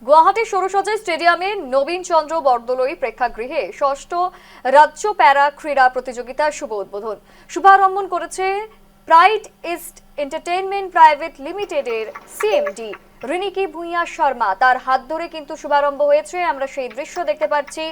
গুয়াহাটি সৌরসজ্জা স্টেডিয়ামে নবীন চন্দ্র বরদলৈ প্রেক্ষাগৃহে ষষ্ঠ রাজ্য প্যারা ক্রীড়া প্রতিযোগিতার শুভ উদ্বোধন শুভারম্ভ করেছে প্রাইড ইস্ট এন্টারটেইনমেন্ট প্রাইভেট লিমিটেডের সিএমডি রিনিকি ভুঁইয়া শর্মা। তার হাত ধরে কিন্তু শুভারম্ভ হয়েছে। আমরা সেই দৃশ্য দেখতে পাচ্ছি।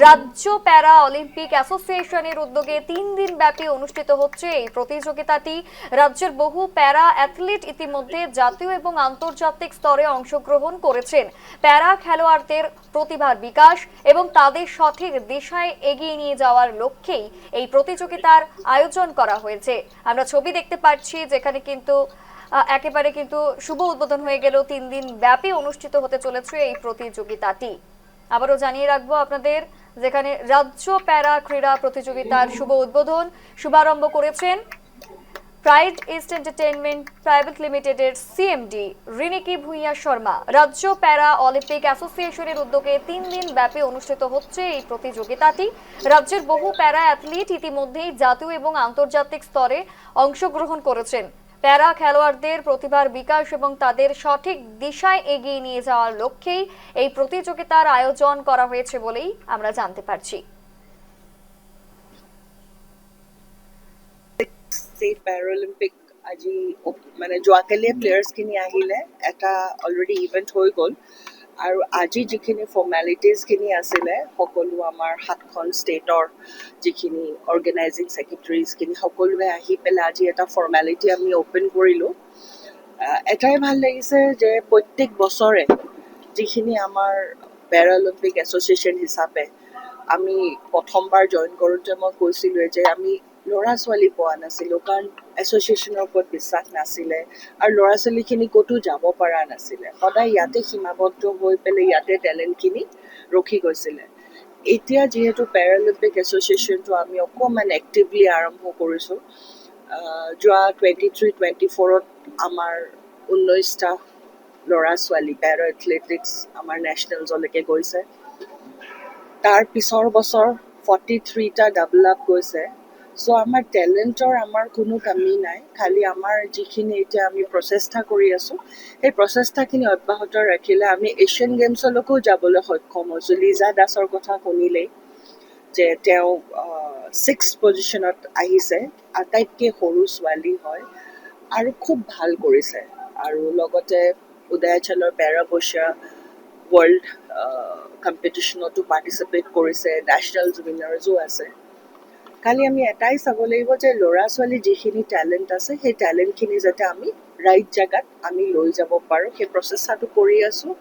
রাজ্য প্যারা অলিম্পিক অ্যাসোসিয়েশনের উদ্যোগে 3 দিন ব্যাপী অনুষ্ঠিত হচ্ছে এই প্রতিযোগিতাটি। রাজ্যের বহু প্যারা অ্যাথলিট ইতিমধ্যে জাতীয় এবং আন্তর্জাতিক স্তরে অংশগ্রহণ করেছেন। প্যারা খেলোয়াড়দের প্রতিভার বিকাশ এবং তাদের সঠিক দিশায় এগিয়ে নিয়ে যাওয়ার লক্ষ্যেই এই প্রতিযোগিতার আয়োজন করা হয়েছে। আমরা ছবি দেখতে পাচ্ছি যেখানে কিন্তু একেবারে কিন্তু শুভ উদ্বোধন হয়ে গেল। 3 দিন ব্যাপী অনুষ্ঠিত হতে চলেছে এই প্রতিযোগিতাটি। আবারও জানিয়ে রাখবো আপনাদের, যেখানে রাজ্য প্যারা ক্রীড়া প্রতিযোগিতার শুভ উদ্বোধন শুভারম্ভ করেছেন প্রাইড ইস্ট এন্টারটেইনমেন্ট প্রাইভেট লিমিটেডের সিএমডি রিনিকি ভুঁইয়া শর্মা। রাজ্য প্যারা অলিম্পিক অ্যাসোসিয়েশনের উদ্যোগে 3 দিন ব্যাপী অনুষ্ঠিত হচ্ছে এই প্রতিযোগিতাটি। রাজ্যের বহু প্যারা অ্যাথলিট ইতিমধ্যেই জাতীয় এবং আন্তর্জাতিক স্তরে অংশগ্রহণ করেছেন। প্যারা খেলোয়াড়দের প্রতিভার বিকাশ এবং তাদের সঠিক দিশায় এগিয়ে নিয়ে যাওয়ার লক্ষ্যেই এই প্রতিযোগিতার আয়োজন করা হয়েছে বলেই আমরা জানতে পারছি। ষ্টেট পেৰালিম্পিক আজি মানে যোৱাকালিয়ে প্লেয়াৰ্ছখিনি আহিলে, এটা অলৰেডি ইভেণ্ট হৈ গ'ল আৰু আজি যিখিনি ফৰ্মেলিটিজখিনি আছিলে সকলো আমাৰ 7খন ষ্টেটৰ যিখিনি অৰ্গেনাইজিং ছেক্ৰেটাৰিজখিনি সকলোৱে আহি পেলাই আজি এটা ফৰ্মেলিটি আমি অ'পেন কৰিলোঁ। এটাই ভাল লাগিছে যে প্ৰত্যেক বছৰে যিখিনি আমাৰ পেৰালিম্পিক এছ'চিয়েশ্যন হিচাপে আমি প্ৰথমবাৰ জইন কৰোঁতে মই কৈছিলোঁ যে আমি ল'ৰা ছোৱালী পোৱা নাছিলোঁ, কাৰণ এছ'চিয়েশ্যনৰ ওপৰত বিশ্বাস নাছিলে আৰু ল'ৰা ছোৱালীখিনি ক'তো যাব পৰা নাছিলে। সদায় ইয়াতে সীমাবদ্ধ হৈ পেলাই ইয়াতে টেলেণ্টখিনি ৰখি গৈছিলে। এতিয়া যিহেতু পেৰালিম্পিক এছ'চিয়েশ্যনটো আমি অকণমান এক্টিভলি আৰম্ভ কৰিছোঁ, যোৱা 23-24ত আমাৰ 19টা ল'ৰা ছোৱালী পেৰা এথলেটিক্স আমাৰ নেশ্যনেলছলৈকে গৈছে। তাৰ পিছৰ বছৰ 43টা ডাবল আপ গৈছে। চ' আমাৰ টেলেণ্টৰ আমাৰ কোনো কমি নাই, খালি আমাৰ যিখিনি এতিয়া আমি প্ৰচেষ্টা কৰি আছোঁ সেই প্ৰচেষ্টাখিনি অব্যাহত ৰাখিলে আমি এছিয়ান গেমছলৈকেও যাবলৈ সক্ষম হৈছোঁ। লিজা দাসৰ কথা শুনিলেই যে তেওঁ 6th পজিশ্যনত আহিছে, আটাইতকৈ সৰু ছোৱালী হয় আৰু খুব ভাল কৰিছে। আৰু লগতে উদয়াচলৰ পেৰাবশ্যা ৱৰ্ল্ড কম্পিটিশ্যনতো পাৰ্টিচিপেট কৰিছে, নেশ্যনেলছ উইনাৰ্ছো আছে। খালি আমি এটাই চাব লাগিব যে ল'ৰা ছোৱালী যিখিনি টেলেণ্ট আছে সেই টেলেণ্টখিনি যাতে আমি ৰাইট জেগাত আমি লৈ যাব পাৰোঁ, সেই প্ৰচেষ্টাটো কৰি আছোঁ।